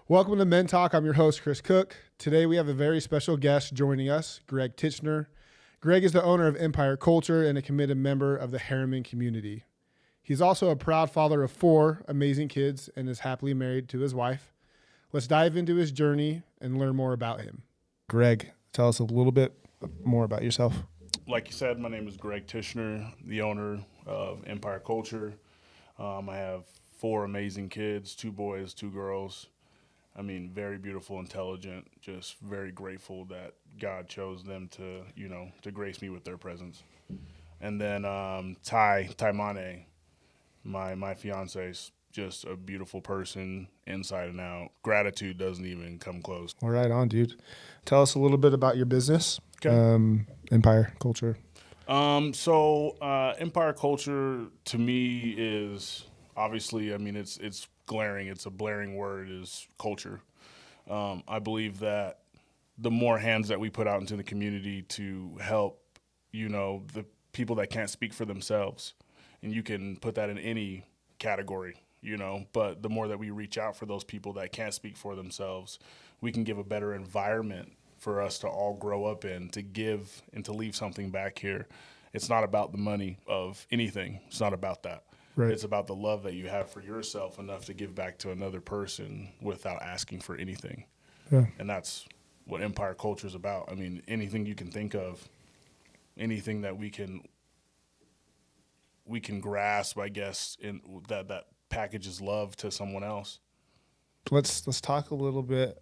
Welcome to Men Talk. I'm your host, Chris Cook. Today we have a very special guest joining us, Greg Tichenor. Greg is the owner of Empire Culture and a committed member of the Herriman community. He's also a proud father of 4 amazing kids and is happily married to his wife. Let's dive into his journey and learn more about him. Greg, tell us a little bit more about yourself. Like you said, my name is Greg Tichenor, the owner of Empire Culture. I have 4 amazing kids, 2 boys, 2 girls. I mean, very beautiful, intelligent, just very grateful that God chose them to grace me with their presence. And then Taimane, my fiancée, is just a beautiful person inside and out. Gratitude doesn't even come close. All right, on, dude. Tell us a little bit about your business, Empire Culture. Empire Culture to me is obviously, I mean, it's glaring. It's a blaring word, is culture. I believe that the more hands that we put out into the community to help, the people that can't speak for themselves, and you can put that in any category, but the more that we reach out for those people that can't speak for themselves, we can give a better environment for us to all grow up in, to give and to leave something back here. It's not about the money of anything. It's not about that. Right. It's about the love that you have for yourself enough to give back to another person without asking for anything. Yeah. And that's what Empire Culture is about. I mean, anything you can think of, anything that we can grasp, I guess, in that packages love to someone else. Let's talk a little bit,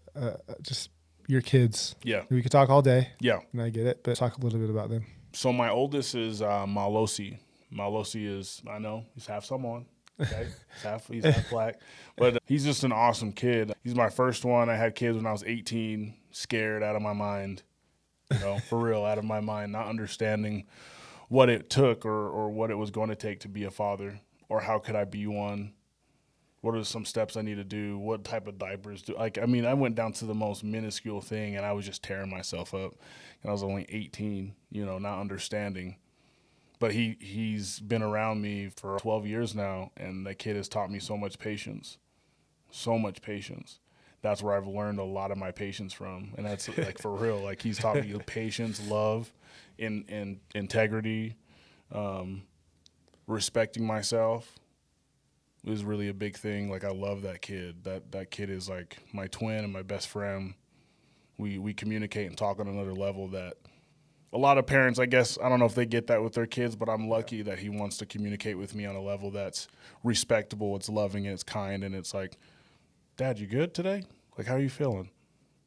just your kids. Yeah. We could talk all day. Yeah. And I get it, but talk a little bit about them. So my oldest is Malosi. Malosi is, I know, he's half Samoan. Okay? he's half black. But he's just an awesome kid. He's my first one. I had kids when I was 18, scared out of my mind, for real, out of my mind, not understanding what it took or what it was going to take to be a father, or how could I be one. What are some steps I need to do? What type of diapers do I went down to the most minuscule thing, and I was just tearing myself up. And I was only 18, not understanding. But he's been around me for 12 years now, and that kid has taught me so much patience. So much patience. That's where I've learned a lot of my patience from. And that's like for real. Like he's taught me patience, love, in integrity, respecting myself is really a big thing. Like I love that kid. That kid is like my twin and my best friend. We communicate and talk on another level that a lot of parents, I guess, I don't know if they get that with their kids, but I'm lucky that he wants to communicate with me on a level that's respectable, it's loving, it's kind, and it's like, Dad, you good today? Like, how are you feeling?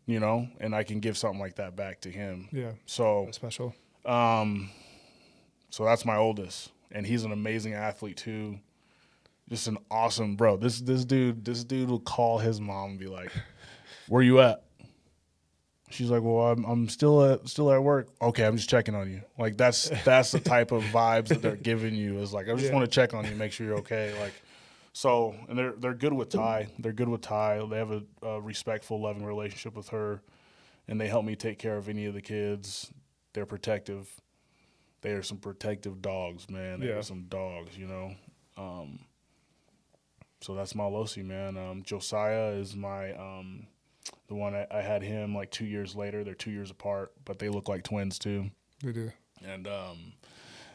And I can give something like that back to him. Yeah. So that's special. So that's my oldest, and he's an amazing athlete too. Just an awesome bro. This dude will call his mom and be like, "Where you at?" She's like, "Well, I'm still at work." Okay, I'm just checking on you. Like that's the type of vibes that they're giving you. Is like, I just want to check on you, make sure you're okay. Like, so, and they're good with Ty. They're good with Ty. They have a respectful, loving relationship with her, and they help me take care of any of the kids. They're protective. They are some protective dogs, man. They are some dogs, So that's Malosi, man. Josiah is my the one I had him like 2 years later. They're 2 years apart, but they look like twins too. They do. And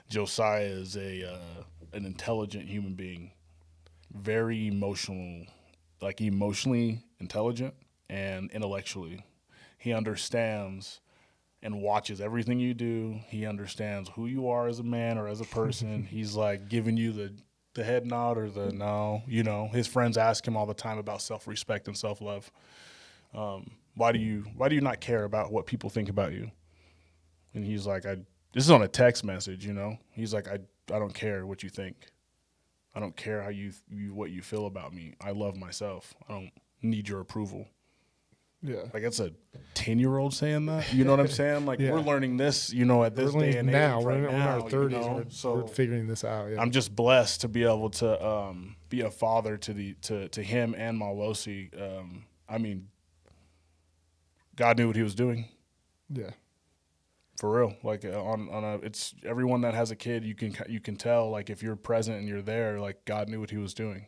Josiah is an intelligent human being, very emotional, like emotionally intelligent and intellectually. He understands and watches everything you do. He understands who you are as a man or as a person. He's like giving you the head nod or the no. His friends ask him all the time about self-respect and self-love. Why do you not care about what people think about you? And he's like, this is on a text message, He's like, I don't care what you think. I don't care how what you feel about me. I love myself. I don't need your approval. Yeah. Like it's a 10-year-old saying that. You know what I'm saying? Like we're learning this, at this day and age. We're in our 30s. So we're figuring this out. Yeah. I'm just blessed to be able to be a father to him and Malosi. I mean, God knew what he was doing. Yeah. For real. Like it's everyone that has a kid, you can tell, like if you're present and you're there, like God knew what he was doing.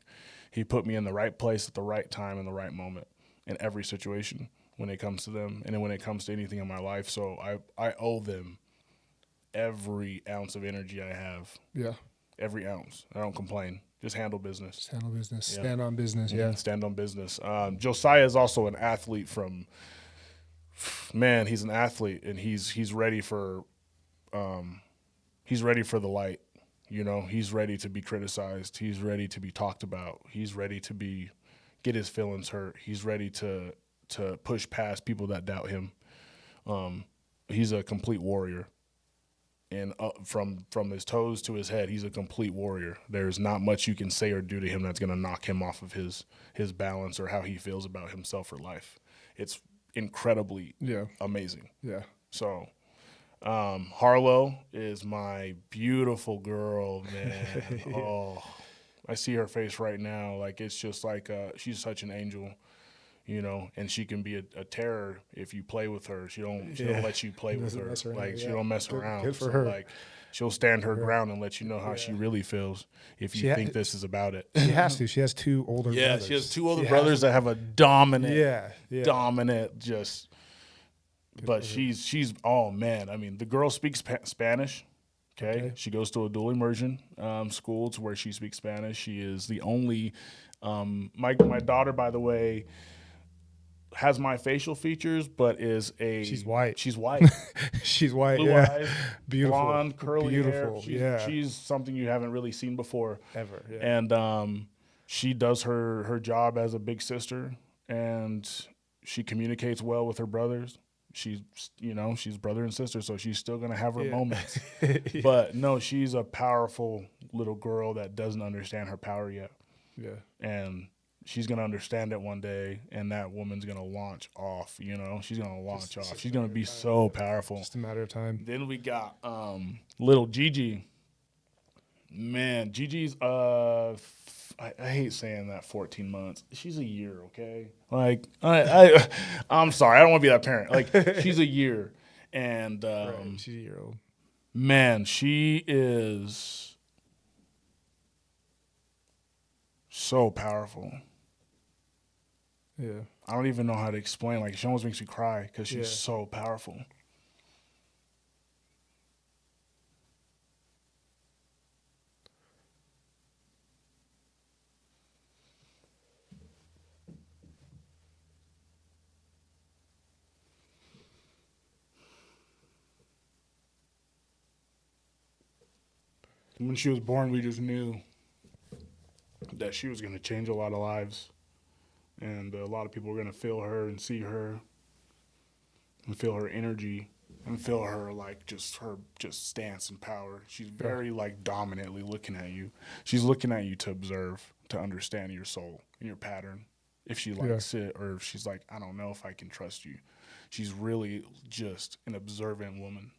He put me in the right place at the right time in the right moment. in every situation when it comes to them, and then when it comes to anything in my life. So I owe them every ounce of energy I have. Yeah. Every ounce. I don't complain. Just handle business. Just handle business. Yeah. Stand on business. Yeah. Stand on business. Josiah is also an athlete from, man, he's an athlete, and he's ready for the light. You know, he's ready to be criticized. He's ready to be talked about. He's ready to get his feelings hurt. He's ready to push past people that doubt him. He's a complete warrior. And from his toes to his head, he's a complete warrior. There's not much you can say or do to him that's going to knock him off of his balance or how he feels about himself or life. It's incredibly amazing. Yeah. So Harlow is my beautiful girl, man. Oh, I see her face right now. Like, it's just like she's such an angel. You know, and she can be a terror if you play with her. She don't let you play with her. Like, she don't mess around. Good for her. Like, she'll stand her ground and let you know how she really feels if you think this is about it. She has to. She has two older brothers. Yeah, she has two older brothers that have a dominant, just. But she's oh man, I mean, the girl speaks Spanish. Okay, she goes to a dual immersion school to where she speaks Spanish. She is the only. My daughter, by the way, has my facial features, but she's white. She's white. She's white. Blue eyes, beautiful, blonde, curly hair. She's something you haven't really seen before ever. Yeah. And she does her job as a big sister, and she communicates well with her brothers. She's brother and sister, so she's still gonna have her moments. But no, she's a powerful little girl that doesn't understand her power yet. Yeah. And she's going to understand it one day, and that woman's going to launch off, you know? She's going to launch off. She's going to be so powerful. Just a matter of time. Then we got little Gigi. Man, Gigi's, I hate saying that 14 months. She's a year, okay? Like, I'm sorry. I don't want to be that parent. Like, she's a year. And she's a year old. Man, she is so powerful. Yeah. I don't even know how to explain. Like, she almost makes me cry because she's so powerful. When she was born, we just knew that she was going to change a lot of lives. And a lot of people were going to feel her and see her and feel her energy and feel her, like, just her stance and power. She's very, like, dominantly looking at you. She's looking at you to observe, to understand your soul and your pattern. If she likes it, or if she's like, I don't know if I can trust you. She's really just an observant woman.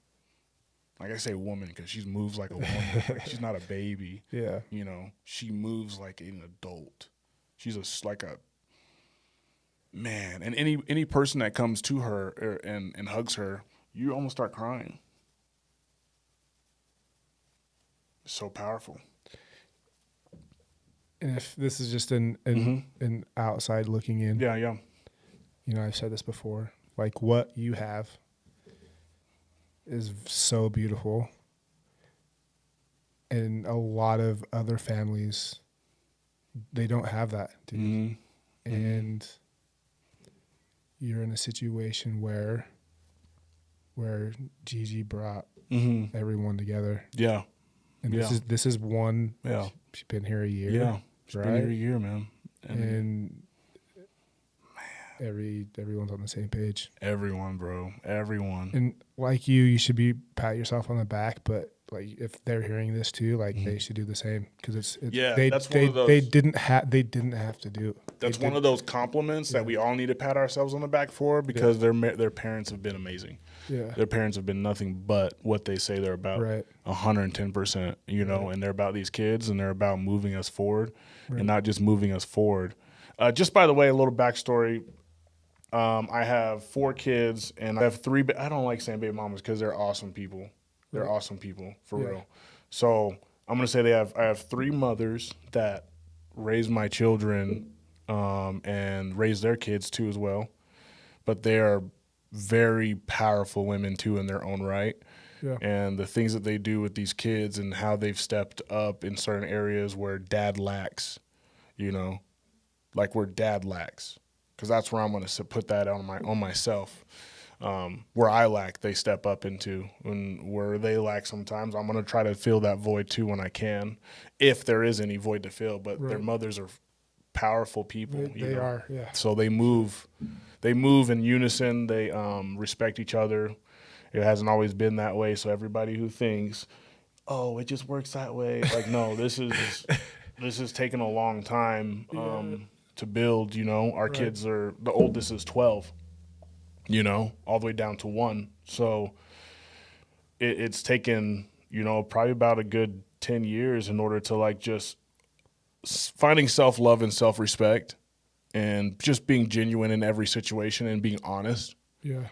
Like, I say woman because she moves like a woman. Like, she's not a baby. Yeah. You know, she moves like an adult. She's like a man. And any person that comes to her and hugs her, you almost start crying. It's so powerful. And if this is just an outside looking in. Yeah. You know, I've said this before. Like, what you have is so beautiful. And a lot of other families, they don't have that, dude. Mm-hmm. And you're in a situation where Gigi brought everyone together. Yeah. And this is one. Yeah. She's been here a year. Yeah. She's been here a year, man. And everyone's on the same page. Everyone, bro. Everyone. And like you should be pat yourself on the back, but like if they're hearing this too, like they should do the same because that's one of those. They didn't have to do it. That's one of those compliments that we all need to pat ourselves on the back for because their parents have been amazing. Yeah. Their parents have been nothing but what they say they're about. Right. 110%, you know, and they're about these kids and they're about moving us forward and not just moving us forward. Just by the way, a little backstory. I have 4 kids and I have 3. I don't like saying baby mamas because they're awesome people. They're awesome people for real. So I'm gonna say I have 3 mothers that raised my children and raise their kids too as well. But they are very powerful women too in their own right. Yeah. And the things that they do with these kids and how they've stepped up in certain areas where dad lacks, like where dad lacks, because that's where I'm going to put that on myself. Where I lack, they step up into, and where they lack sometimes, I'm going to try to fill that void too when I can, if there is any void to fill. But their mothers are powerful people. They are, yeah. So they move in unison. They respect each other. It hasn't always been that way. So everybody who thinks, oh, it just works that way, like, no, this is taking a long time to build. Our kids are, the oldest is 12. All the way down to 1. So it's taken, probably about a good 10 years in order to like just finding self-love and self-respect and just being genuine in every situation and being honest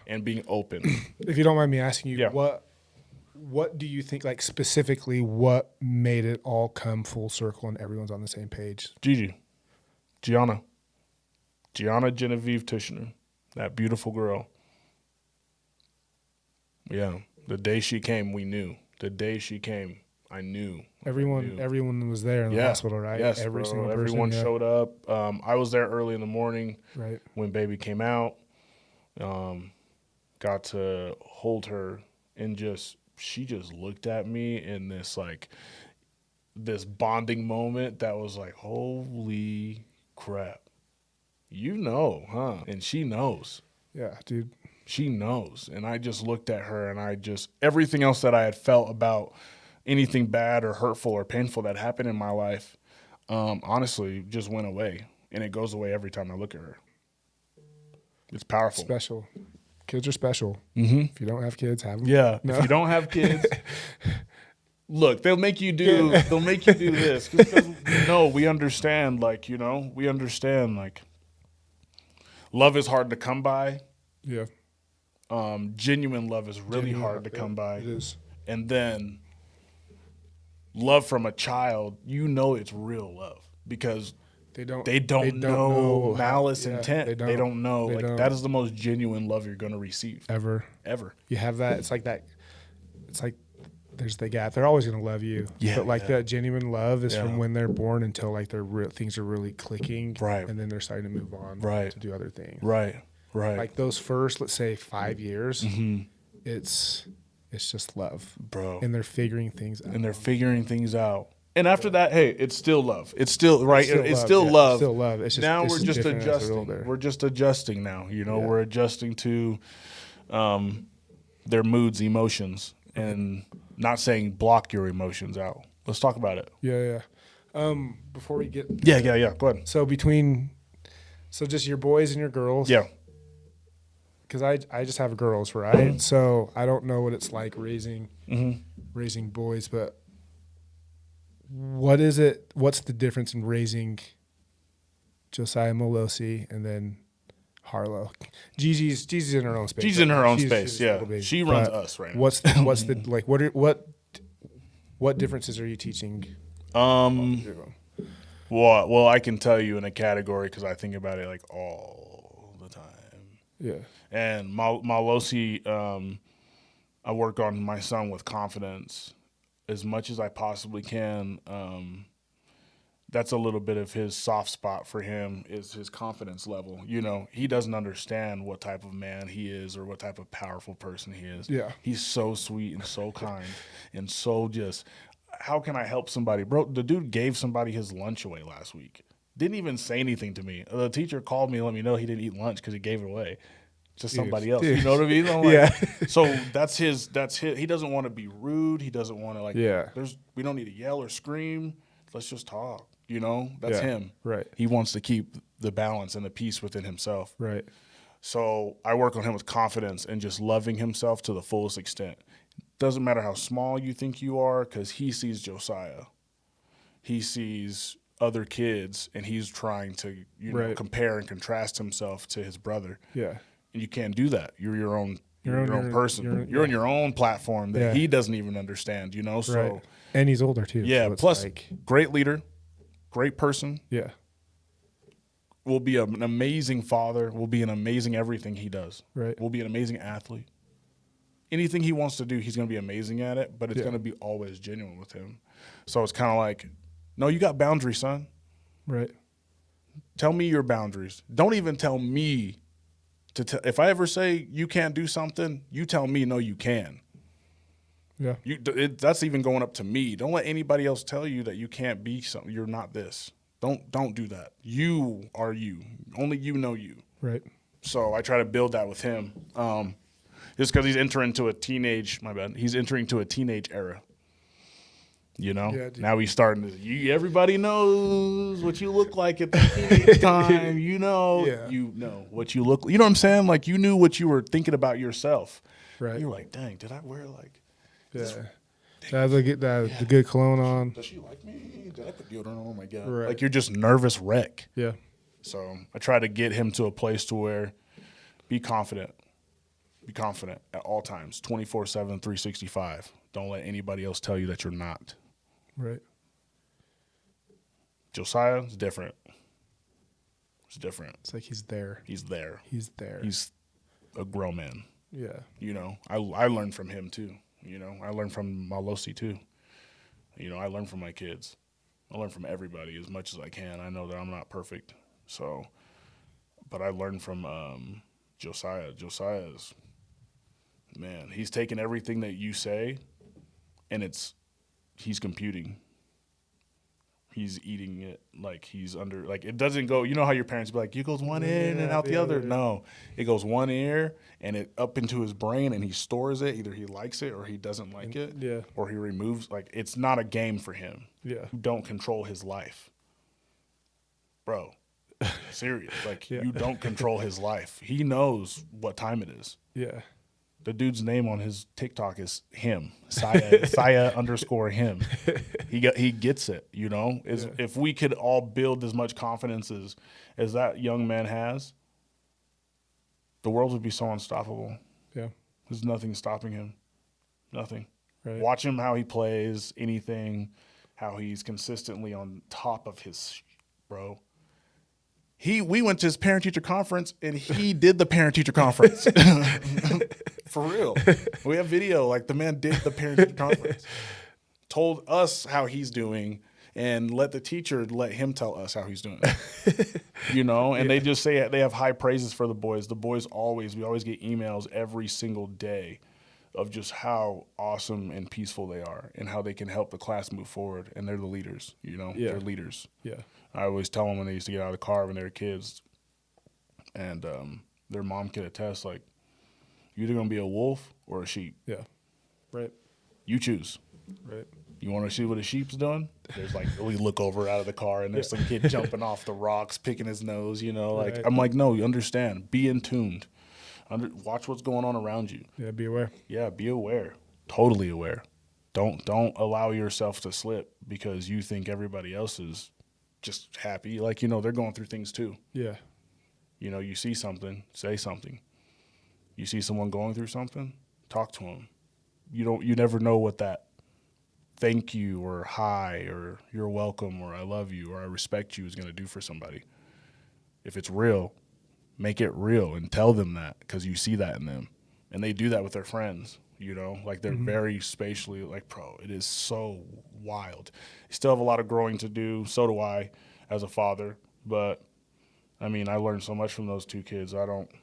and being open. If you don't mind me asking you, Yeah. what do you think, like specifically, what made it all come full circle and everyone's on the same page? Gianna Genevieve Tichenor. That beautiful girl. Yeah. The day she came, we knew. The day she came, I knew. Everyone was there in the hospital, right? Yes, Every single person. Everyone showed up. I was there early in the morning when baby came out. Got to hold her and she just looked at me in this bonding moment that was like, holy crap. Huh? And she knows. Yeah, dude. She knows. And I just looked at her and everything else that I had felt about anything bad or hurtful or painful that happened in my life, honestly, just went away. And it goes away every time I look at her. It's powerful. Special. Kids are special. Mm-hmm. If you don't have kids, have them. Yeah. No. If you don't have kids, look, they'll make you do this. Because we understand, we understand, love is hard to come by. Yeah. Genuine love is really hard to come by. It is. And then love from a child, it's real love because they don't know malice intent. They don't know. That is the most genuine love you're going to receive. Ever. You have that. It's like that. It's like there's the gap. They're always going to love you. Yeah. But that genuine love is from when they're born until things are really clicking. Right. And then they're starting to move on. Right. To do other things. Right. Like those first, let's say 5 years, mm-hmm. it's just love. Bro. And they're figuring things out. And after that, hey, it's still love. It's still right. It's still love. It's still love. It's just now it's we're just adjusting. We're just adjusting now. We're adjusting to their moods, emotions, and not saying block your emotions out. Let's talk about it. Yeah. Before we get Yeah. Go ahead. So just your boys and your girls. Yeah. Because I just have girls, right? Mm-hmm. So I don't know what it's like raising boys, but what's the difference in raising Josiah Molosi and then Harlow? Gigi's in her own space. She's in her own space, yeah. She runs us right now. What's the what differences are you teaching? Well, I can tell you in a category because I think about it all the time. Yeah. And Malosi, I work on my son with confidence as much as I possibly can. That's a little bit of his soft spot for him is his confidence level. He doesn't understand what type of man he is or what type of powerful person he is. Yeah. He's so sweet and so kind and so just, how can I help somebody? Bro, the dude gave somebody his lunch away last week. Didn't even say anything to me. The teacher called me and let me know he didn't eat lunch because he gave it away to somebody else. You know what I mean? Yeah. So that's his. He doesn't want to be rude. He doesn't want to we don't need to yell or scream. Let's just talk. That's him. Right. He wants to keep the balance and the peace within himself. Right. So I work on him with confidence and just loving himself to the fullest extent. Doesn't matter how small you think you are, because he sees Josiah. He sees other kids, and he's trying to compare and contrast himself to his brother. Yeah. And you can't do that. You're your own person. You're on your own platform that he doesn't even understand, So right. And he's older too. Yeah. So plus, great leader, great person. Yeah. will be an amazing father, will be an amazing everything he does. Right. Will be an amazing athlete. Anything he wants to do, he's going to be amazing at it, but it's Yeah. going to be always genuine with him. So it's kind of like, no, you got boundaries, son. Right. Tell me your boundaries. Don't even tell me if I ever say you can't do something, you tell me, no, you can. Yeah. That's even going up to me. Don't let anybody else tell you that you can't be something. You're not this. Don't do that. You are you. Only you know you. Right. So I try to build that with him. Just because he's entering to a teenage, he's entering to a teenage era. You know? Yeah, dude. Now he's starting to, everybody knows what you look like at the teenage time. You know, Yeah. You know what you look, you know what I'm saying? Like you knew what you were thinking about yourself. Right. You were like, dang, did I wear like, Yeah. The good cologne on. does she like me? Did I put deodorant on? Oh my God. Right. Like you're just nervous wreck. Yeah. So I try to get him to a place to where be confident. Be confident at all times, 24/7, 365. Don't let anybody else tell you that you're not. Right. Josiah is different. It's different. It's like he's there. He's there. He's there. He's a grown man. Yeah. You know, I learned from him too. You know, I learned from Malosi too. You know, I learn from my kids. I learn from everybody as much as I can. I know that I'm not perfect. So, but I learned from Josiah. Josiah's, man, he's taking everything that you say and he's computing. He's eating it like he's under, like it doesn't go, you know how your parents be like, it goes one in and out the other. No, it goes one ear and it up into his brain and he stores it. Either he likes it or he doesn't like it. Yeah. Or he removes, like it's not a game for him. Yeah. You don't control his life. Bro, serious. Like Yeah. you don't control his life. He knows what time it is. Yeah. The dude's name on his TikTok is him, Saya _ him. He gets it, you know. If we could all build as much confidence as that young man has, the world would be so unstoppable. Yeah. There's nothing stopping him, nothing. Right. Watch him how he plays, anything, how he's consistently on top of his bro. We went to his parent-teacher conference, and he did the parent-teacher conference. For real. We have video. Like, the man did the parent-teacher conference. Told us how he's doing, and let the teacher let him tell us how he's doing. You know? And they just say they have high praises for the boys. The boys we always get emails every single day of just how awesome and peaceful they are and how they can help the class move forward. And they're the leaders, you know? Yeah. They're leaders. Yeah. I always tell them when they used to get out of the car when they were kids, and their mom could attest, like, you're either going to be a wolf or a sheep. Yeah. Right. You choose. Right. You want to see what a sheep's doing? There's like, we look over out of the car and there's some kid jumping off the rocks, picking his nose, you know? Like, Right. I'm like, no, you understand. Be in tuned. Watch what's going on around you. Yeah. Be aware. Yeah, be aware. Totally aware. Don't allow yourself to slip because you think everybody else is just happy. Like, you know, they're going through things too. Yeah. You know, you see something, say something. You see someone going through something, talk to them. You never know what that thank you or hi or you're welcome or I love you or I respect you is going to do for somebody. If it's real, make it real and tell them that because you see that in them. And they do that with their friends, you know, like they're very spatially like, bro, it is so wild. You still have a lot of growing to do. So do I as a father. But, I mean, I learned so much from those two kids.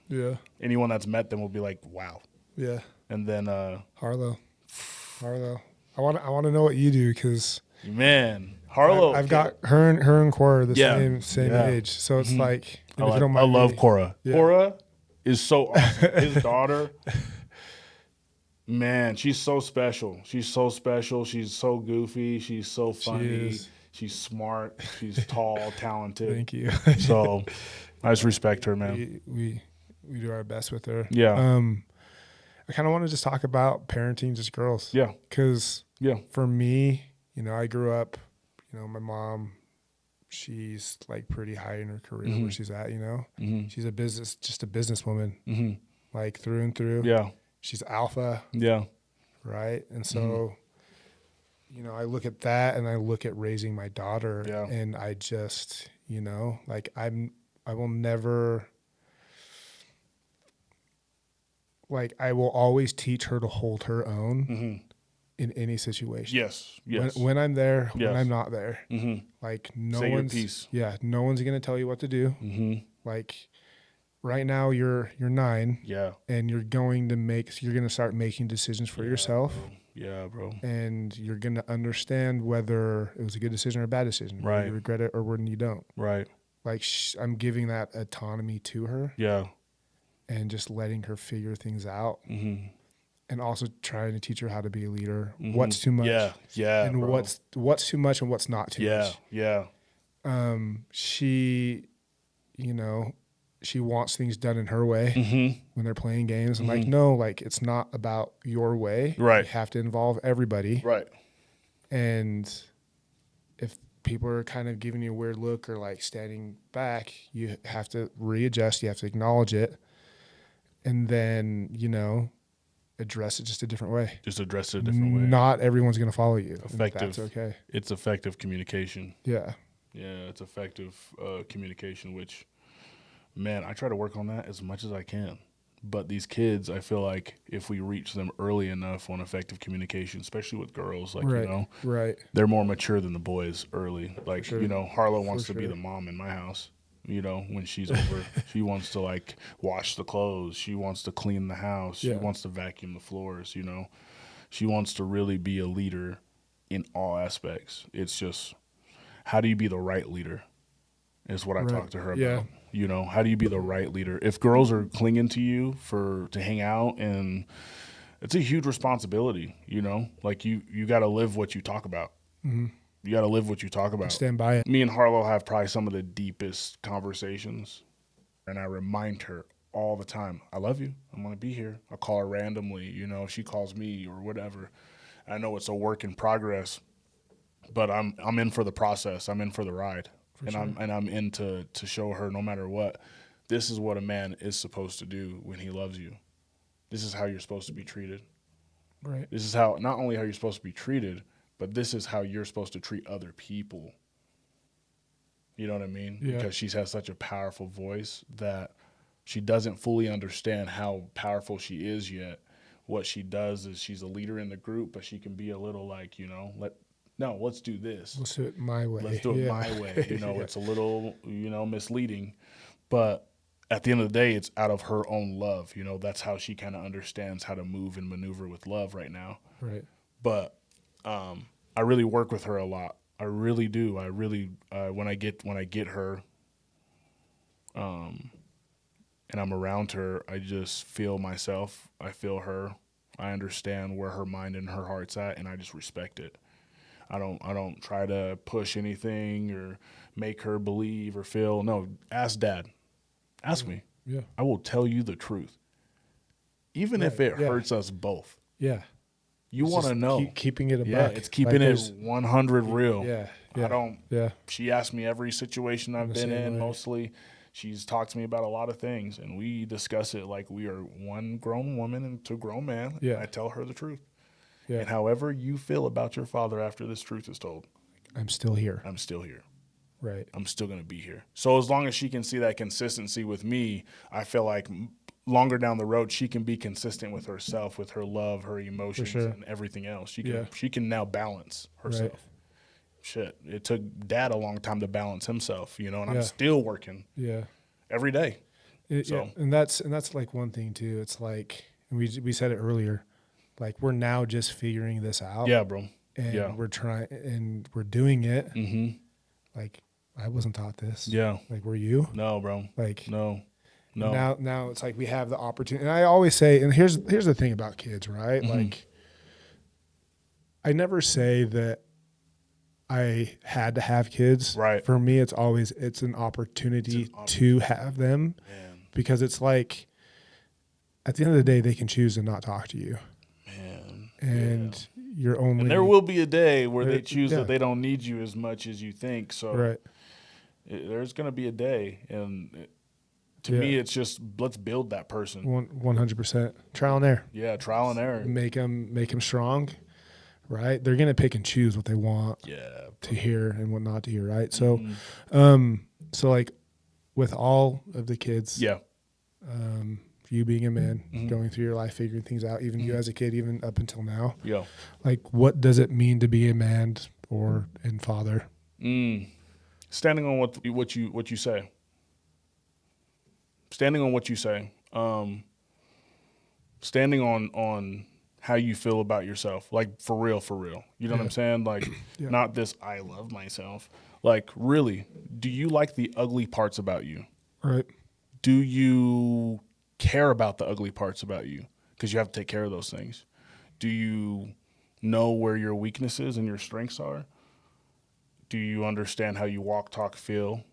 Yeah. Anyone that's met them will be like, wow. Yeah. And then, Harlow. I want to know what you do because man, Harlow. I've got her and Cora the same Yeah. age, so it's like I, if you don't mind love me- Cora. Yeah. Cora is so awesome. His daughter, man, she's so special. She's so special. She's so goofy. She's so funny. is. She's smart. She's tall, talented. Thank you. So I just respect her, man. we do our best with her. Yeah. I kind of want to just talk about parenting just girls. Yeah. Because Yeah. for me, you know, I grew up, you know, my mom, she's like pretty high in her career where she's at, you know. She's just a businesswoman, like through and through. Yeah. She's alpha, Yeah. right? And so, you know, I look at that and I look at raising my daughter Yeah. and I just, you know, like I'm will never, like, I will always teach her to hold her own in any situation. Yes. Yes. When I'm there, Yes. when I'm not there. Like, Say your piece. Yeah, no one's going to tell you what to do. Like, right now you're 9. Yeah. And you're going to start making decisions for yourself. Bro. Yeah, bro. And you're going to understand whether it was a good decision or a bad decision. Right. Whether you regret it or when you don't. Right. Like, I'm giving that autonomy to her. Yeah. And just letting her figure things out. And also trying to teach her how to be a leader. What's too much. Yeah. And bro. what's too much and what's not too much. Yeah. She, she wants things done in her way when they're playing games. I'm like, no, like, it's not about your way. Right. You have to involve everybody. Right. And if people are kind of giving you a weird look or like standing back, you have to readjust. You have to acknowledge it. And then, address it just a different way. Just address it a different way. Not everyone's going to follow you. Effective. That's okay. It's effective communication. Yeah. Yeah, it's effective communication, which, man, I try to work on that as much as I can. But these kids, I feel like if we reach them early enough on effective communication, especially with girls, like, Right. they're more mature than the boys early. Like, sure. Harlow wants to be the mom in my house. When she's over, she wants to like wash the clothes. She wants to clean the house. She wants to vacuum the floors. She wants to really be a leader in all aspects. It's just, how do you be the right leader is what I talk to her about. How do you be the right leader? If girls are clinging to you to hang out, and it's a huge responsibility, like you got to live what you talk about. You got to live what you talk about. Stand by it. Me and Harlow have probably some of the deepest conversations, and I remind her all the time, I love you. I'm going to be here. I call her randomly, she calls me or whatever. I know it's a work in progress, but I'm in for the process. I'm in for the ride. I'm in to show her, no matter what, this is what a man is supposed to do when he loves you. This is how you're supposed to be treated. Right. This is how, not only how you're supposed to be treated, but this is how you're supposed to treat other people. You know what I mean? Yeah. Because she has such a powerful voice that she doesn't fully understand how powerful she is yet. What she does is she's a leader in the group, but she can be a little like, let's do this. Let's do it my way. Let's do it my way. It's a little, misleading. But at the end of the day, it's out of her own love. That's how she kind of understands how to move and maneuver with love right now. Right. But I really work with her a lot. I really do. I really when I get her, and I'm around her, I just feel myself. I feel her. I understand where her mind and her heart's at, and I just respect it. I don't try to push anything or make her believe or feel. No, ask Dad. Ask me. Yeah. I will tell you the truth, even if it hurts us both. Yeah. You want to know. Keeping it a buck. Yeah, it's keeping it 100 real. Yeah. I don't. Yeah. She asked me every situation I've been in. Mostly, she's talked to me about a lot of things, and we discuss it like we are one grown woman and two grown man. Yeah. And I tell her the truth. Yeah. And however you feel about your father after this truth is told, I'm still here. I'm still here. Right. I'm still going to be here. So as long as she can see that consistency with me, I feel like longer down the road, she can be consistent with herself, with her love, her emotions, and everything else. She can now balance herself. Right. Shit, it took Dad a long time to balance himself, and I'm still working. Yeah. Every day. And that's like one thing too. It's like, and we said it earlier, like we're now just figuring this out. Yeah, bro. And we're trying, and we're doing it. Mm-hmm. Like I wasn't taught this. Yeah. Like were you? No, bro. Like no. Now it's like we have the opportunity. And I always say, and here's the thing about kids, right? Mm-hmm. Like I never say that I had to have kids. Right. For me, it's an opportunity to have them. Man. Because it's like at the end of the day, they can choose to not talk to you. Man. And you're only. And there will be a day where they choose that they don't need you as much as you think. So there's going to be a day. And to me, it's just let's build that person. 100%. Trial and error. Yeah, trial and error. Make them strong. Right, they're gonna pick and choose what they want to hear and what not to hear. Right, so, so like with all of the kids, Yeah. you being a man, Mhm. going through your life, figuring things out, even you as a kid, even up until now, Yeah. like what does it mean to be a man and father? Standing on what you say. Standing on what you say. Standing on how you feel about yourself. Like for real. You know what I'm saying? Like Yeah. not this I love myself. Like really, do you like the ugly parts about you? Right. Do you care about the ugly parts about you? Because you have to take care of those things. Do you know where your weaknesses and your strengths are? Do you understand how you walk, talk, feel?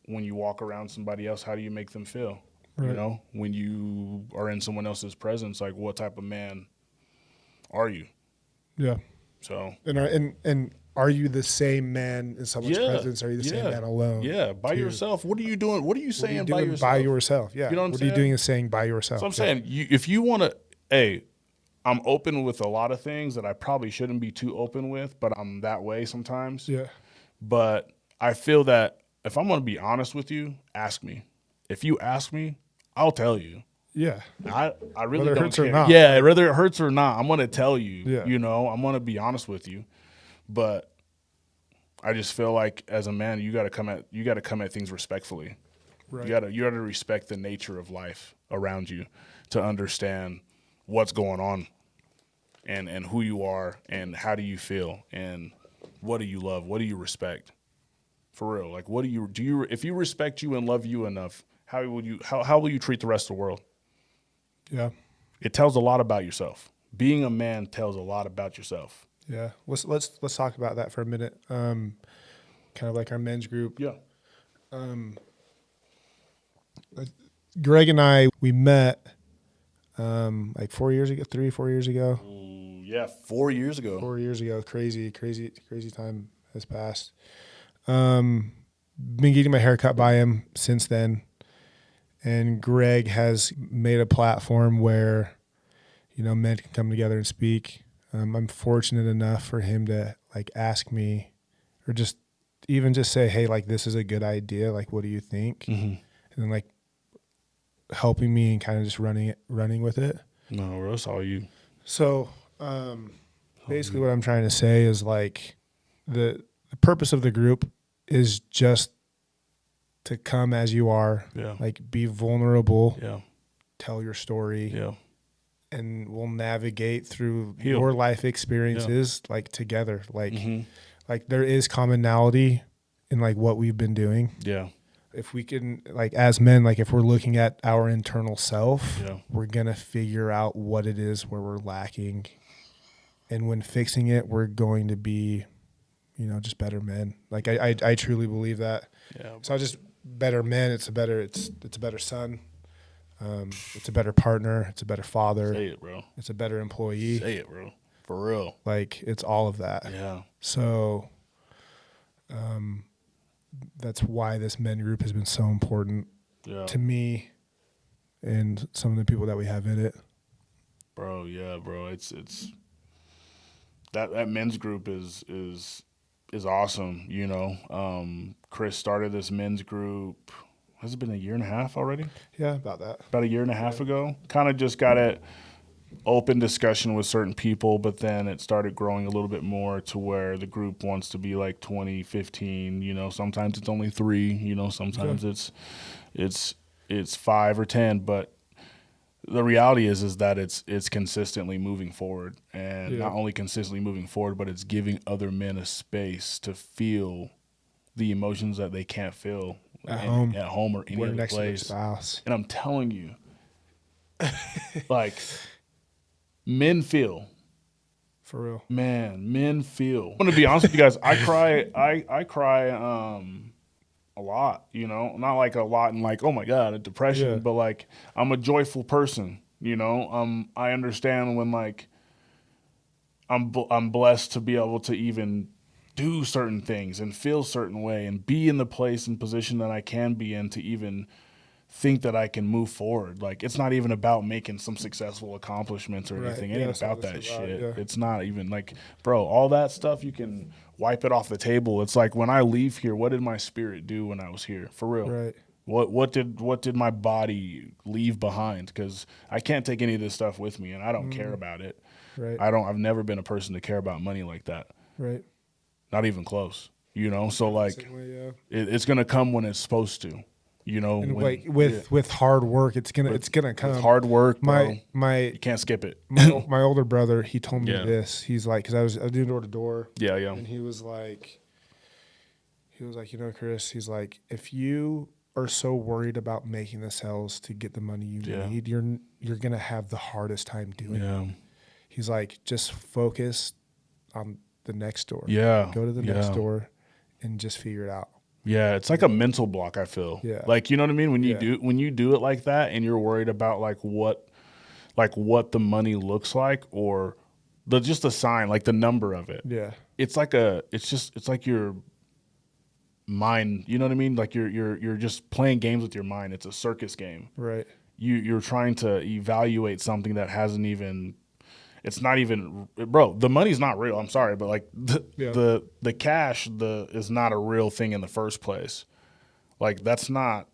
When you walk around somebody else, how do you make them feel? Right. You know, when you are in someone else's presence, like what type of man are you? Yeah. So And are you the same man in someone's presence? Or are you the same man alone? Yeah, by yourself. What are you doing? What are you saying by yourself? By yourself, yeah. You know what I'm what saying? are you doing is saying by yourself. So I'm saying, if you want to, hey, I'm open with a lot of things that I probably shouldn't be too open with, but I'm that way sometimes. Yeah. But I feel that if I'm going to be honest with you, ask me. If you ask me, I'll tell you. Yeah. I really Whether it don't hurts or care. not. Yeah, whether it hurts or not, I'm going to tell you. Yeah. You know, I'm going to be honest with you. But I just feel like as a man, you got to come at things respectfully. Right. You got to respect the nature of life around you to understand what's going on and who you are and how do you feel and what do you love? What do you respect? For real. Like what do you if you respect you and love you enough, how will you treat the rest of the world? Yeah. It tells a lot about yourself. Being a man tells a lot about yourself. Yeah. Let's talk about that for a minute. Kind of like our men's group. Yeah. Greg and I, we met like 4 years ago, 4 years ago. Yeah, 4 years ago. 4 years ago. Crazy time has passed. Been getting my hair cut by him since then. And Greg has made a platform where, you know, men can come together and speak. I'm fortunate enough for him to like ask me or just say, hey, like this is a good idea. Like, what do you think? Mm-hmm. And then like helping me and kind of just running with it. No, that's all you. So basically what I'm trying to say is like the purpose of the group is just to come as you are, like be vulnerable, tell your story, and we'll navigate through your life experiences like together. Like like there is commonality in like what we've been doing. Yeah. If we can, like as men, like if we're looking at our internal self, we're going to figure out what it is where we're lacking. And when fixing it, we're going to be, you know, just better men. Like I truly believe that. Yeah. So just better men. It's a better son. It's a better partner. It's a better father. Say it, bro. It's a better employee. Say it, bro. For real. Like it's all of that. Yeah. So, that's why this men group has been so important to me and some of the people that we have in it. Bro, yeah, bro. It's that men's group is awesome, you know. Chris started this men's group. Has it been a year and a half already? Yeah, about that. About a year and a half ago. Kind of just got it open discussion with certain people, but then it started growing a little bit more to where the group wants to be like 20, 15, you know, sometimes it's only 3, you know, sometimes it's 5 or 10, but the reality is that it's consistently moving forward, and not only consistently moving forward, but it's giving other men a space to feel the emotions that they can't feel at home or any other place. And I'm telling you, like, men feel. For real. Man, men feel. I'm going to be honest with you guys. I cry a lot, you know, not like a lot and like, oh my God, a depression, but like I'm a joyful person, you know. I understand when like I'm blessed to be able to even do certain things and feel certain way and be in the place and position that I can be in to even think that I can move forward. Like, it's not even about making some successful accomplishments or anything. It ain't about that shit. It's not even like, bro, all that stuff, you can wipe it off the table. It's like, when I leave here, what did my spirit do when I was here? For real. Right. What did my body leave behind? Because I can't take any of this stuff with me, and I don't care about it. Right. I've never been a person to care about money like that. Right. Not even close. So like, it's gonna come when it's supposed to. And with hard work, it's gonna come. With hard work, bro, you can't skip it. My older brother, he told me this. He's like, because I was doing door to door. Yeah. And he was like, Chris, he's like, if you are so worried about making the sales to get the money you need, you're gonna have the hardest time doing it. He's like, just focus on the next door. Yeah. Go to the next door and just figure it out. Yeah, it's like a mental block, I feel. Yeah. Like, you know what I mean? When you do it like that, and you're worried about what the money looks like, or just the sign, like the number of it. Yeah. It's like your mind, you know what I mean? Like you're just playing games with your mind. It's a circus game. Right. You're trying to evaluate something that hasn't even. It's not even, bro. The money's not real. I'm sorry, but like the cash is not a real thing in the first place. Like, that's not.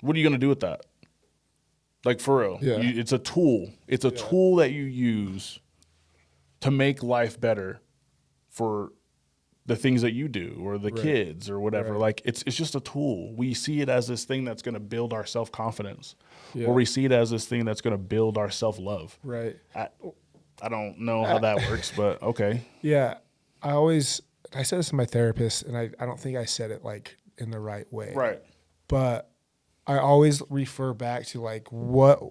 What are you gonna do with that? Like, for real, it's a tool. It's a tool that you use to make life better for the things that you do, or the kids, or whatever. Right. Like, it's just a tool. We see it as this thing that's going to build our self-confidence, or we see it as this thing that's going to build our self-love. Right. I don't know how that works, but okay. Yeah. I said this to my therapist, and I don't think I said it like in the right way. Right. But I always refer back to like, what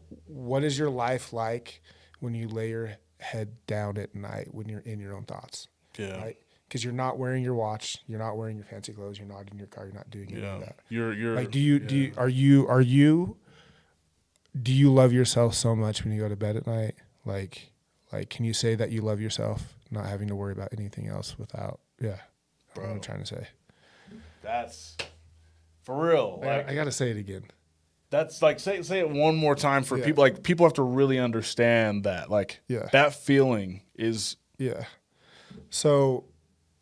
is your life like when you lay your head down at night, when you're in your own thoughts? Yeah. Right? Because you're not wearing your watch, you're not wearing your fancy clothes, you're not in your car, you're not doing any of that. You're like, do you love yourself so much when you go to bed at night? Like, can you say that you love yourself, not having to worry about anything else without? Yeah, bro. What I'm trying to say. That's for real. Like, I got to say it again. That's like, say it one more time for people. Like, people have to really understand that. Like, that feeling is. Yeah. So,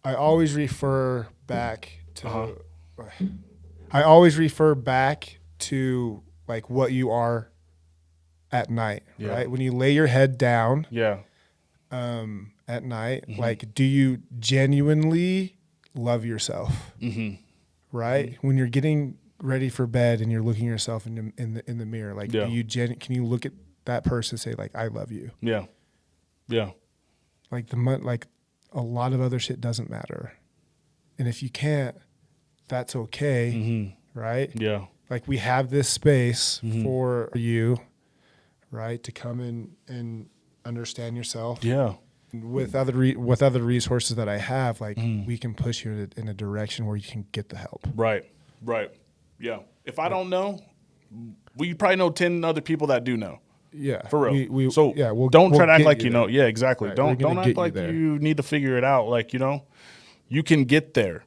I always refer back to. I always refer back to like what you are at night, right? When you lay your head down. Yeah. At night, like, do you genuinely love yourself? Right? When you're getting ready for bed and you're looking yourself in the mirror, like, do you can you look at that person and say, like, I love you? Yeah. Yeah. Like, a lot of other shit doesn't matter. And if you can't, that's okay. Right? Yeah. Like, we have this space for you, right, to come in and understand yourself. Yeah. With other resources that I have, like, we can push you in a direction where you can get the help. Right. Yeah. If I don't know, we probably know 10 other people that do know. Yeah. For real. We'll don't try to act like you know. Yeah, exactly. Right, Don't act like you need to figure it out. Like, you can get there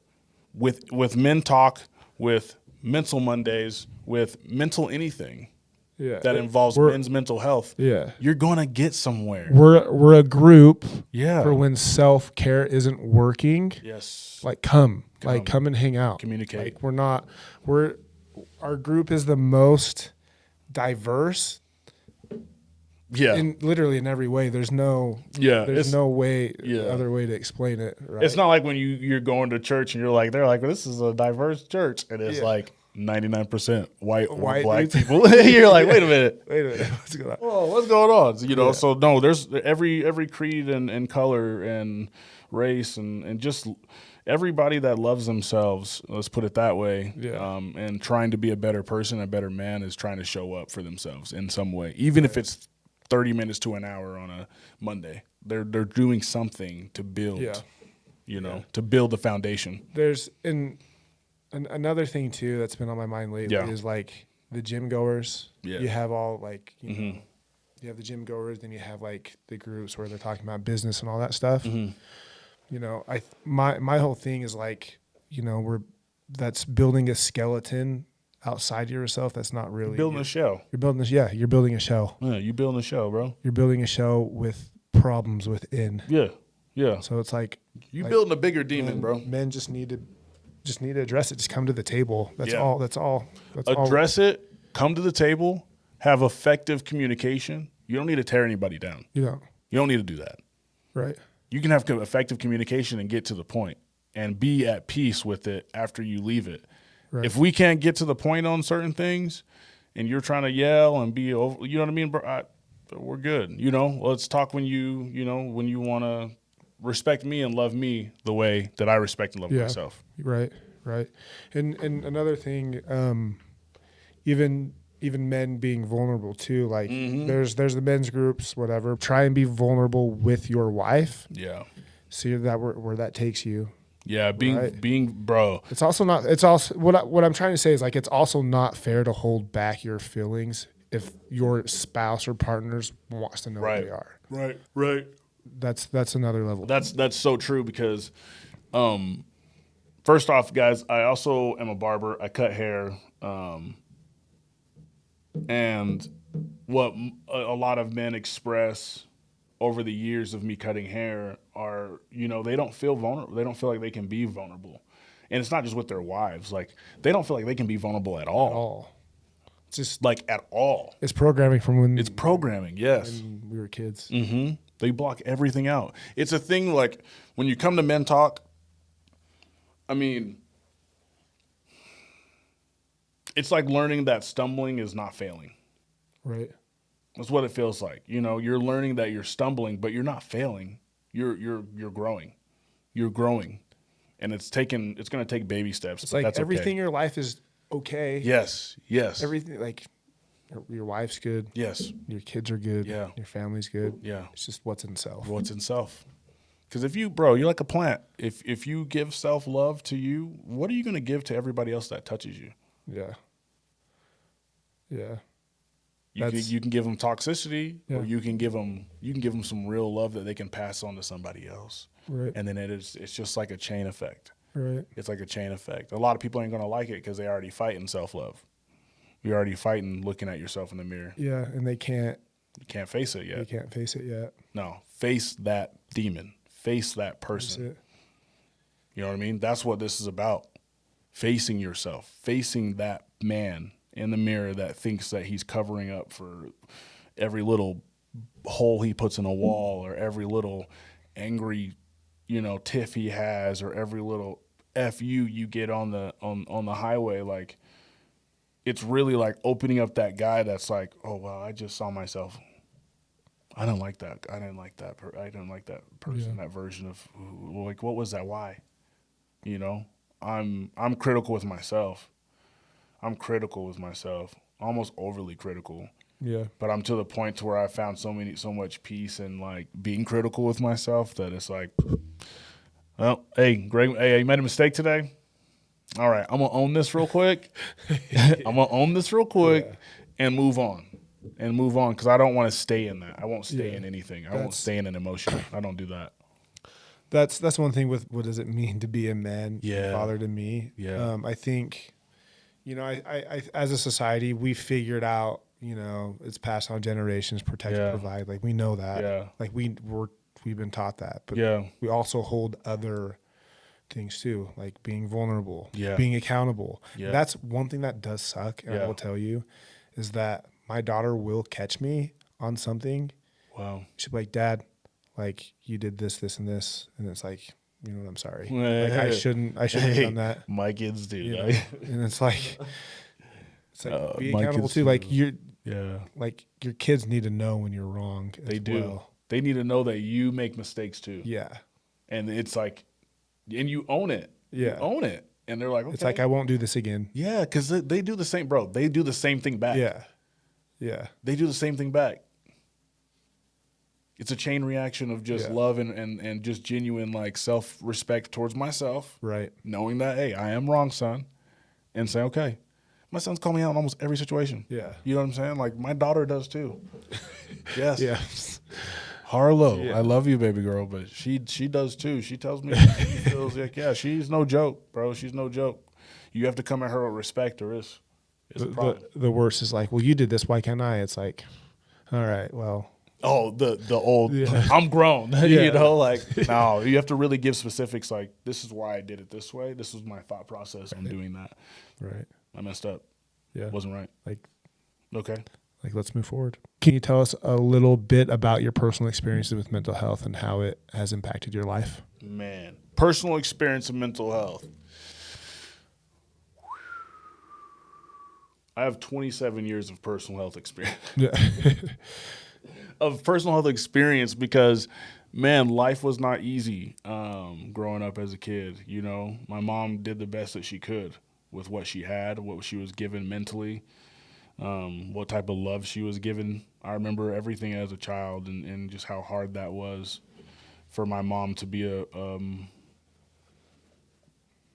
with Men Talk, with Mental Mondays, with mental anything. Yeah, that involves men's mental health. Yeah, you're gonna get somewhere. We're a group. Yeah, for when self-care isn't working. Yes, like come and hang out. Communicate. Like, our group is the most diverse. Yeah, literally in every way. There's no other way to explain it. Right? It's not like when you're going to church and you're like, they're like, well, this is a diverse church, and it's like 99% white or black people. You're like, wait a minute, what's going on? Oh, what's going on? So no, there's every creed and color and race and just everybody that loves themselves. Let's put it that way. Yeah. And trying to be a better person, a better man, is trying to show up for themselves in some way, even if it's 30 minutes to an hour on a Monday. They're doing something to build. To build the foundation. There's another thing too that's been on my mind lately is like the gym goers. Yeah. You have all like you have the gym goers, then you have like the groups where they're talking about business and all that stuff. My whole thing is like, that's building a skeleton outside yourself, that's not really building a shell. You're building this. Yeah, you're building a shell. Yeah, you building a shell, bro. You're building a shell with problems within. Yeah, yeah. So it's like You building a bigger demon, bro. Men just need to address it. Just come to the table. That's Yeah. all. That's all. Address it. Come to the table. Have effective communication. You don't need to tear anybody down. You know. You don't need to do that. Right. You can have effective communication and get to the point and be at peace with it after you leave it. Right. If we can't get to the point on certain things and you're trying to yell and be over, you know what I mean, bro? We're good. You know, let's talk when you want to respect me and love me the way that I respect and love myself. Right. Right. And another thing, even men being vulnerable too. Like there's the men's groups, whatever. Try and be vulnerable with your wife. Yeah. See that where that takes you. Yeah, being bro. It's also what I'm trying to say is like it's also not fair to hold back your feelings if your spouse or partners wants to know who they are. Right. That's another level. That's so true because first off, guys, I also am a barber. I cut hair. And what a lot of men express over the years of me cutting hair are, they don't feel vulnerable. They don't feel like they can be vulnerable. And it's not just with their wives. Like, they don't feel like they can be vulnerable at all. It's just like at all. It's programming from when it's programming. Yes. When we were kids. Mm-hmm. They block everything out. It's a thing like when you come to Men Talk, I mean, it's like learning that stumbling is not failing. Right. That's what it feels like. You're learning that you're stumbling, but you're not failing. You're growing. You're growing. And it's going to take baby steps. It's like that's everything in okay. your life is okay. Yes. Everything, like your wife's good. Yes. Your kids are good. Yeah. Your family's good. Yeah. It's just what's in self. What's in self. Because you're like a plant. If you give self-love to you, what are you going to give to everybody else that touches you? Yeah. Yeah. You can give them toxicity, yeah. or you can give them some real love that they can pass on to somebody else. Right. And then it's just like a chain effect. Right. It's like a chain effect. A lot of people ain't gonna like it because they already fighting self-love. You're already fighting looking at yourself in the mirror. Yeah, and they can't. You can't face it yet. They can't face it yet. No, face that demon. Face that person. You know what I mean? That's what this is about. Facing yourself. Facing that man in the mirror that thinks that he's covering up for every little hole he puts in a wall, or every little angry, tiff he has, or every little F you get on the highway. Like, it's really like opening up that guy that's like, oh wow, I just saw myself. I didn't like that. I didn't like that person, that version of like, what was that? Why? I'm critical with myself. I'm critical with myself, almost overly critical. Yeah. But I'm to the point to where I found so much peace in like being critical with myself that it's like, well, hey, Greg, hey, you made a mistake today. All right, I'm gonna own this real quick. And move on. Because I don't want to stay in that. I won't stay in anything. I won't stay in an emotion. I don't do that. That's one thing with what does it mean to be a man, father to me. Yeah. I think, I as a society, we figured out, it's passed on generations, protect and provide. Like, we know that. Yeah. Like, we've been taught that. But we also hold other things too, like being vulnerable, being accountable. Yeah. That's one thing that does suck, and I will tell you, is that my daughter will catch me on something. Wow. She'll be like, Dad, like, you did this, this, and this. And it's like, I'm sorry. Like, I shouldn't have done that. My kids do. And it's like be accountable too. Like, like, your kids need to know when you're wrong. They do. Well. They need to know that you make mistakes too. Yeah. And it's like, and you own it. Yeah. You own it. And they're like, okay. It's like, I won't do this again. Yeah, because they do the same, bro. They do the same thing back. Yeah. Yeah. They do the same thing back. It's a chain reaction of just love and just genuine, like, self-respect towards myself. Right. Knowing that, hey, I am wrong, son. And say, okay. My son's called me out in almost every situation. Yeah. You know what I'm saying? Like, my daughter does too. Yes. Yeah. Harlow, I love you, baby girl, but she does too. She tells me she feels like, she's no joke, bro. She's no joke. You have to come at her with respect or else. It's a problem. The worst is like, well, you did this, why can't I? It's like, all right, well. Oh, the old, I'm grown, you know, like, no, you have to really give specifics, like, this is why I did it this way. This was my thought process on doing that. Right. I messed up. Yeah. Wasn't right. Like, okay. Like, let's move forward. Can you tell us a little bit about your personal experiences with mental health and how it has impacted your life? Man, personal experience of mental health. I have 27 years of personal health experience. Yeah. Of personal health experience because, man, life was not easy growing up as a kid. You know, my mom did the best that she could with what she had, what she was given mentally. What type of love she was given. I remember everything as a child and just how hard that was for my mom to be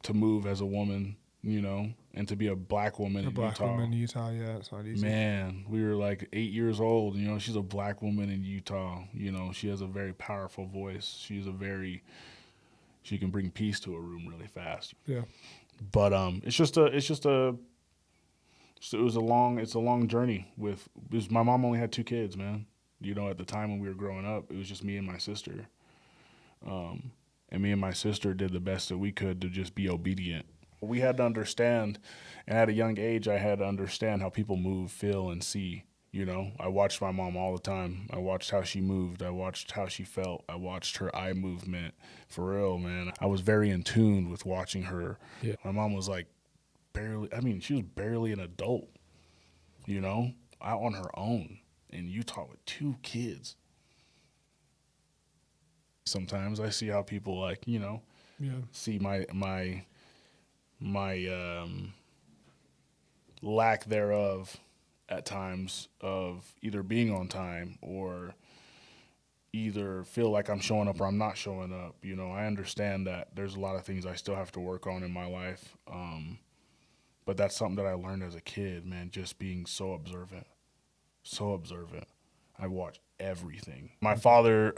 to move as a woman, you know, and to be a black woman in Utah. A black woman in Utah, yeah, it's not easy. Man, we were like 8 years old, you know, she's a black woman in Utah. You know, she has a very powerful voice. She can bring peace to a room really fast. Yeah. But it's a long journey because my mom only had 2 kids, man. You know, at the time when we were growing up, it was just me and my sister. And me and my sister did the best that we could to just be obedient. We had to understand, and at a young age, I had to understand how people move, feel, and see. You know, I watched my mom all the time. I watched how she moved. I watched how she felt. I watched her eye movement. For real, man. I was very in tune with watching her. Yeah. My mom was like, she was barely an adult, you know, out on her own in Utah with 2 kids. Sometimes I see how people like, you know, see my lack thereof at times of either being on time or either feel like I'm showing up or I'm not showing up. You know, I understand that there's a lot of things I still have to work on in my life. But that's something that I learned as a kid, man, just being so observant. So observant. I watch everything. My father,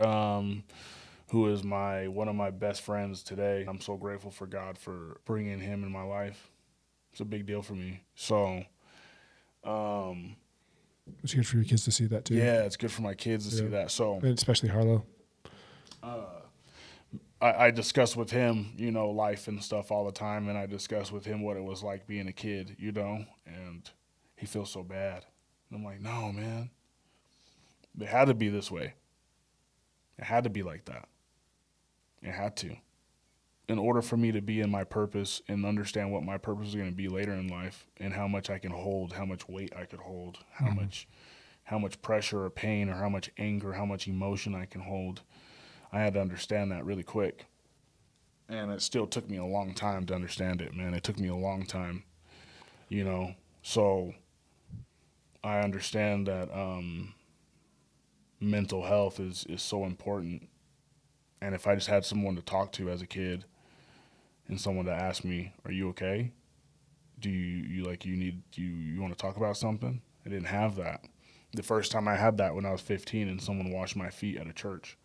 who is one of my best friends today, I'm so grateful for God for bringing him in my life. It's a big deal for me. So, it's good for your kids to see that too. Yeah, it's good for my kids to see that. So, and especially Harlow. I discuss with him, you know, life and stuff all the time, and I discuss with him what it was like being a kid, you know, and he feels so bad. And I'm like, no, man. It had to be this way. It had to be like that. It had to. In order for me to be in my purpose and understand what my purpose is going to be later in life and how much I can hold, how much weight I could hold, how much pressure or pain or how much anger, how much emotion I can hold, I had to understand that really quick. And it still took me a long time to understand it, man. It took me a long time, you know. So I understand that mental health is so important. And if I just had someone to talk to as a kid and someone to ask me, are you okay? Do you want to talk about something? I didn't have that. The first time I had that when I was 15 and someone washed my feet at a church.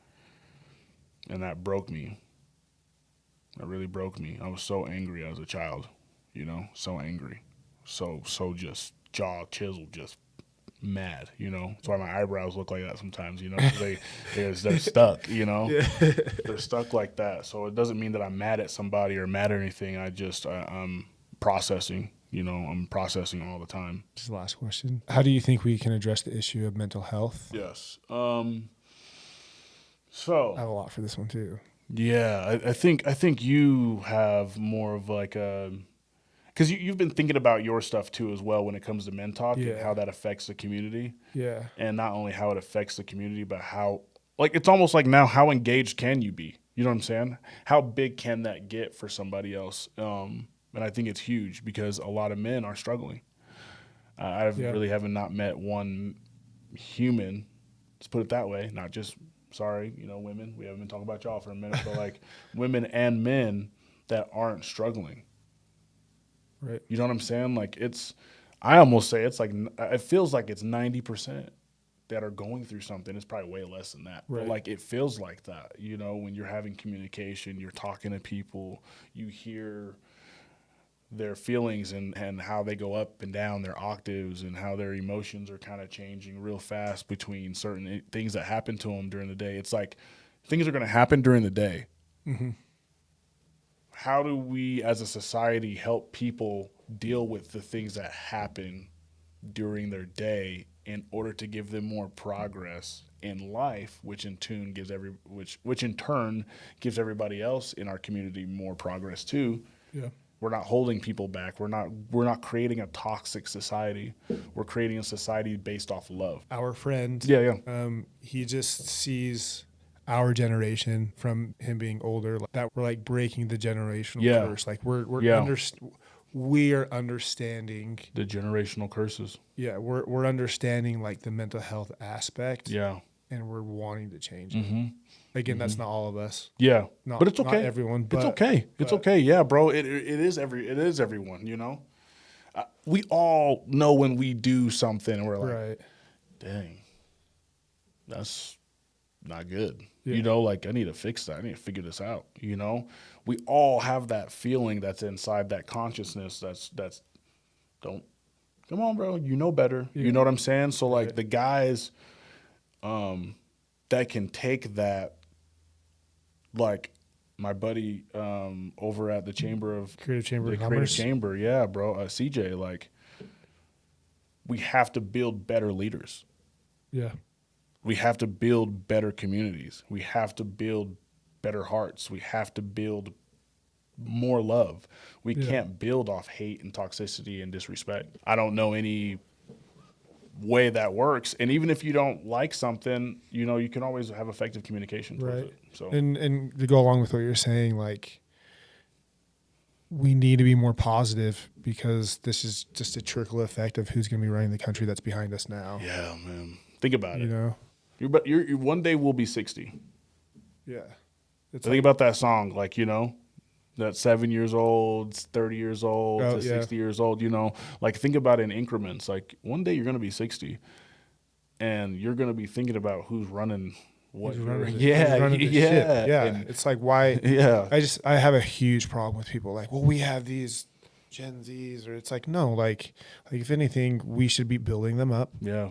And that broke me. That really broke me. I was so angry as a child, you know, so angry. So just jaw chiseled, just mad, you know. That's why my eyebrows look like that sometimes, you know, because they're stuck, you know. Yeah. They're stuck like that. So it doesn't mean that I'm mad at somebody or mad at anything. I'm processing, you know, I'm processing all the time. Just the last question. How do you think we can address the issue of mental health? Yes. So I have a lot for this one too. Yeah, I think you have more of like because you've been thinking about your stuff too as well when it comes to Men Talk and how that affects the community. Yeah. And not only how it affects the community, but how, like, it's almost like now how engaged can you be? You know what I'm saying? How big can that get for somebody else? And I think it's huge because a lot of men are struggling. Really haven't not met one human, let's put it that way, not just, sorry, you know, women. We haven't been talking about y'all for a minute, but like women and men that aren't struggling. Right. You know what I'm saying? Like I almost say it's like, it feels like it's 90% that are going through something. It's probably way less than that. Right. But like it feels like that, you know, when you're having communication, you're talking to people, you hear their feelings and how they go up and down, their octaves, and how their emotions are kind of changing real fast between certain things that happen to them during the day. It's like things are going to happen during the day. Mm-hmm. How do we as a society help people deal with the things that happen during their day in order to give them more progress in life, which in turn gives everybody else in our community more progress too? Yeah. We're not holding people back. We're not creating a toxic society. We're creating a society based off love. Our friend, he just sees our generation from him being older that we're like breaking the generational curse. Like we are understanding the generational curses. Yeah, we're understanding like the mental health aspect. Yeah. And we're wanting to change it. Again, that's not all of us. Yeah. But it's okay. Not everyone. But, it's okay. It's okay. Yeah, bro. It is everyone, you know? We all know when we do something and we're like, right. Dang, that's not good. Yeah. You know, like I need to fix that. I need to figure this out. You know, we all have that feeling that's inside that consciousness. Come on, bro. You know better. Yeah. You know what I'm saying? So like the guys, that can take that, like my buddy, over at the Creative Chamber. Yeah, bro. CJ, like we have to build better leaders. Yeah. We have to build better communities. We have to build better hearts. We have to build more love. We can't build off hate and toxicity and disrespect. I don't know any way that works. And even if you don't like something, you know, you can always have effective communication towards it. So and to go along with what you're saying, like we need to be more positive because this is just a trickle effect of who's going to be running the country that's behind us now. Yeah, man. Think about it. You know, you're one day we'll be 60. Yeah. Think about that song, like, you know, that 7 years old, 30 years old, to 60 years old, you know, like think about it in increments. Like one day you're going to be 60 and you're going to be thinking about who's running what. Yeah. And it's like, why? Yeah. I have a huge problem with people like, well, we have these Gen Zs, or it's like, no, like if anything, we should be building them up. Yeah.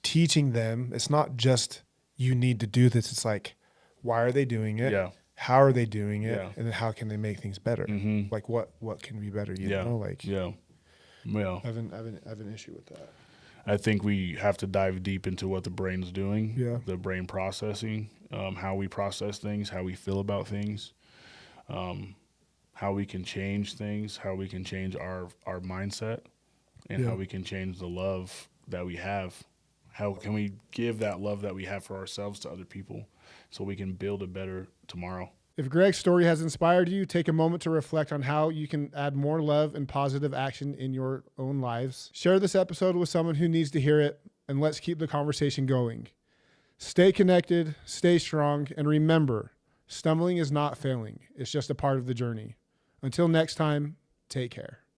Teaching them. It's not just you need to do this. It's like, why are they doing it? Yeah. How are they doing it? Yeah. And then how can they make things better? Like what can be better? You know, like I have an issue with that. I think we have to dive deep into what the brain's doing. Yeah. The brain processing, how we process things, how we feel about things, how we can change things, how we can change our mindset, and how we can change the love that we have. How can we give that love that we have for ourselves to other people so we can build a better tomorrow? If Greg's story has inspired you, take a moment to reflect on how you can add more love and positive action in your own lives. Share this episode with someone who needs to hear it, and let's keep the conversation going. Stay connected, stay strong, and remember, stumbling is not failing. It's just a part of the journey. Until next time, take care.